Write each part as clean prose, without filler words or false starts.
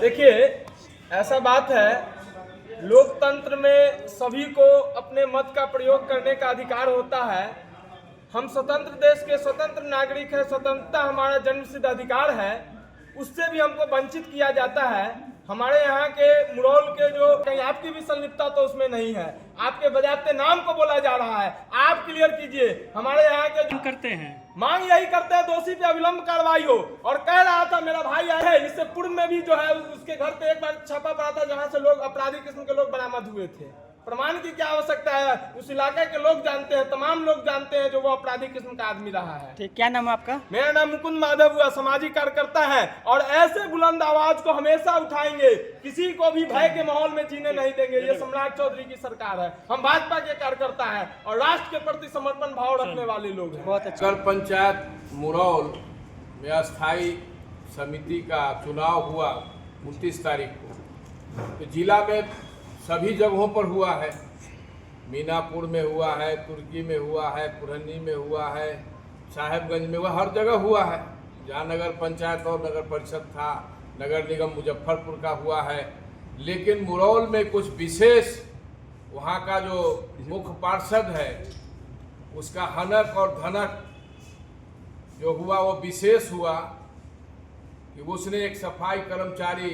देखिए, ऐसा बात है, लोकतंत्र में सभी को अपने मत का प्रयोग करने का अधिकार होता है। हम स्वतंत्र देश के स्वतंत्र नागरिक हैं, स्वतंत्रता हमारा जन्मसिद्ध अधिकार है, उससे भी हमको वंचित किया जाता है। हमारे यहाँ के मुरौल के जो कहीं आपकी भी संलिप्तता तो उसमें नहीं है, आपके बजाते नाम को बोला जा रहा है, आप क्लियर कीजिए। हमारे यहाँ के जो करते हैं मांग यही करते हैं, दोषी पे अविलंब कार्रवाई हो। और कह रहा था मेरा भाई है, इससे पूर्व में भी जो है उसके घर पे एक बार छापा पड़ा था जहां से लोग अपराधी किस्म के लोग बरामद हुए थे। प्रमाण की क्या आवश्यकता है, उस इलाके के लोग जानते हैं, तमाम लोग जानते हैं जो वो अपराधी किस्म का आदमी रहा है। ठीक, क्या नाम है आपका? मेरा नाम मुकुंद माधव हुआ, सामाजिक कार्यकर्ता है और ऐसे बुलंद आवाज को हमेशा उठाएंगे, किसी को भी भय के माहौल में जीने नहीं देंगे। ये सम्राट चौधरी की सरकार है, हम भाजपा के कार्यकर्ता है और राष्ट्र के प्रति समर्पण भाव रखने वाले लोग हैं। बहुत अच्छा। नगर पंचायत मुरौल में अस्थायी समिति का चुनाव हुआ 29 तारीख को। तो जिला में सभी जगहों पर हुआ है, मीनापुर में हुआ है, तुर्की में हुआ है, पुरहनी में हुआ है, साहेबगंज में हुआ, हर जगह हुआ है। जहाँ नगर पंचायत और नगर परिषद था, नगर निगम मुजफ्फरपुर का हुआ है। लेकिन मुरौल में कुछ विशेष, वहाँ का जो मुख्य पार्षद है उसका हनक और धनक जो हुआ वो विशेष हुआ कि उसने एक सफाई कर्मचारी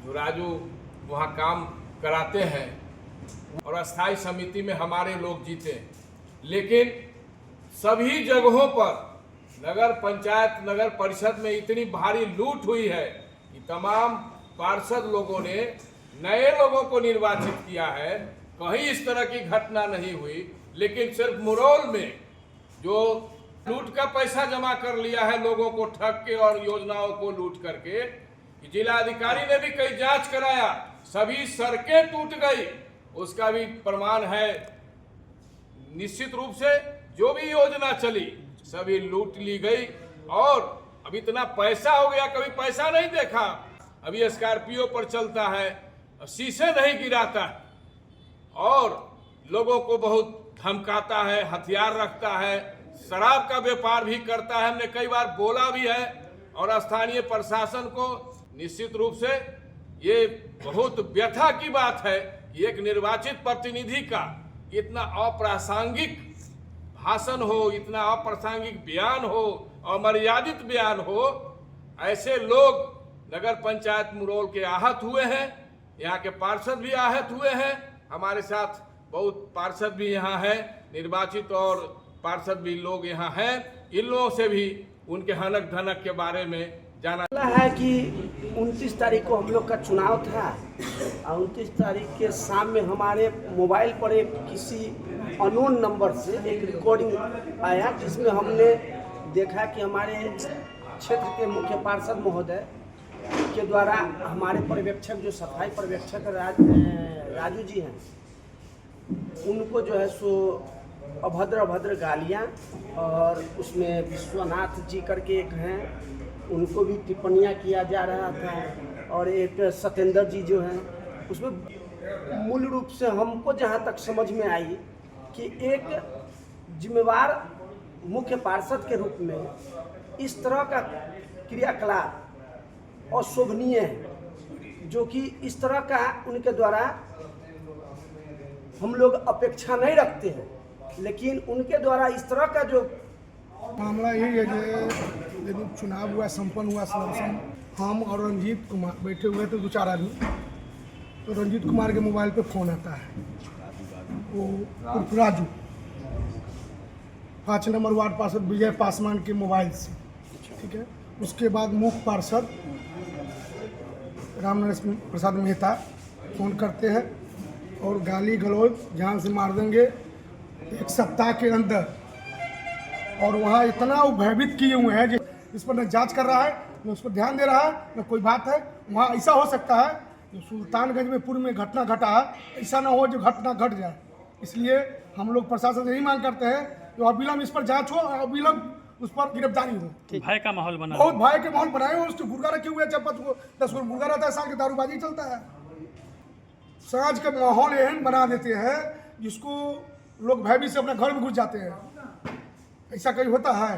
जो राजू वहाँ काम कराते हैं और अस्थाई समिति में हमारे लोग जीते। लेकिन सभी जगहों पर नगर पंचायत नगर परिषद में इतनी भारी लूट हुई है कि तमाम पार्षद लोगों ने नए लोगों को निर्वाचित किया है। कहीं इस तरह की घटना नहीं हुई, लेकिन सिर्फ मुरौल में जो लूट का पैसा जमा कर लिया है लोगों को ठग के और योजनाओं को लूट करके, जिलाधिकारी ने भी कई जांच कराया, सभी सड़कें टूट गई, उसका भी प्रमाण है। निश्चित रूप से जो भी योजना चली सभी लूट ली गई और अब इतना पैसा हो गया, कभी पैसा नहीं देखा। अभी स्कॉर्पियो पर चलता है, शीशे नहीं गिराता और लोगों को बहुत धमकाता है, हथियार रखता है, शराब का व्यापार भी करता है। हमने कई बार बोला भी है और स्थानीय प्रशासन को निश्चित रूप से ये बहुत व्यथा की बात है कि एक निर्वाचित प्रतिनिधि का इतना अप्रासंगिक भाषण हो, इतना अप्रासंगिक बयान हो, अमर्यादित बयान हो। ऐसे लोग नगर पंचायत मुरौल के आहत हुए हैं, यहाँ के पार्षद भी आहत हुए हैं। हमारे साथ बहुत पार्षद भी यहाँ हैं, निर्वाचित और पार्षद भी लोग यहाँ हैं। इन लोगों से भी उनके हनक धनक के बारे में जाना है कि 29 तारीख को हम लोग का चुनाव था और 29 तारीख के शाम में हमारे मोबाइल पर एक किसी अननोन नंबर से एक रिकॉर्डिंग आया, जिसमें हमने देखा कि हमारे क्षेत्र के मुख्य पार्षद महोदय के द्वारा हमारे पर्यवेक्षक जो सफाई पर्यवेक्षक राजू जी हैं, उनको जो है सो अभद्र गालियाँ और उसमें विश्वनाथ जी करके एक हैं, उनको भी टिप्पणियाँ किया जा रहा था। और एक सत्येंद्र जी जो हैं, उसमें मूल रूप से हमको जहाँ तक समझ में आई कि एक जिम्मेवार मुख्य पार्षद के रूप में इस तरह का क्रियाकलाप अशोभनीय है, जो कि इस तरह का उनके द्वारा हम लोग अपेक्षा नहीं रखते हैं। लेकिन उनके द्वारा इस तरह का जो मामला यही है कि जब चुनाव हुआ, संपन्न हुआ, हम और रंजीत कुमार बैठे हुए थे, 2-4 आदमी। तो रंजीत कुमार के मोबाइल पे फ़ोन आता है, वो राजू 5 नंबर वार्ड पार्षद विजय पासवान के मोबाइल से, ठीक है। उसके बाद मुख्य पार्षद रामनरेश प्रसाद मेहता फ़ोन करते हैं और गाली गलौज जान से मार देंगे 1 सप्ताह के अंदर। और वहाँ इतना वो भयभीत किए हुए हैं, इस पर न जांच कर रहा है, न उस पर ध्यान दे रहा है, न कोई बात है। वहाँ ऐसा हो सकता है जो सुल्तानगंज में पूर्व में घटना घटा, ऐसा ना हो जो घटना घट जाए। इसलिए हम लोग प्रशासन से यही मांग करते हैं कि अविलंब इस पर जांच हो और अविलंब उस पर गिरफ्तारी हो। भय का माहौल बना, बहुत भय के माहौल बनाए हो। उसके गुर्गा रखे हुए, 10 गुर्गा रहता है, साल की दारूबाजी चलता है। समाज का माहौल एहन बना देते हैं जिसको लोग भयभीत से अपने घर में घुस जाते हैं। ऐसा कहीं होता है?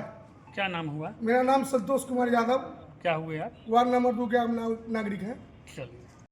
क्या नाम हुआ? मेरा नाम संतोष कुमार यादव। क्या हुए आप? वार्ड नंबर 2 के आप नागरिक हैं। चलिए।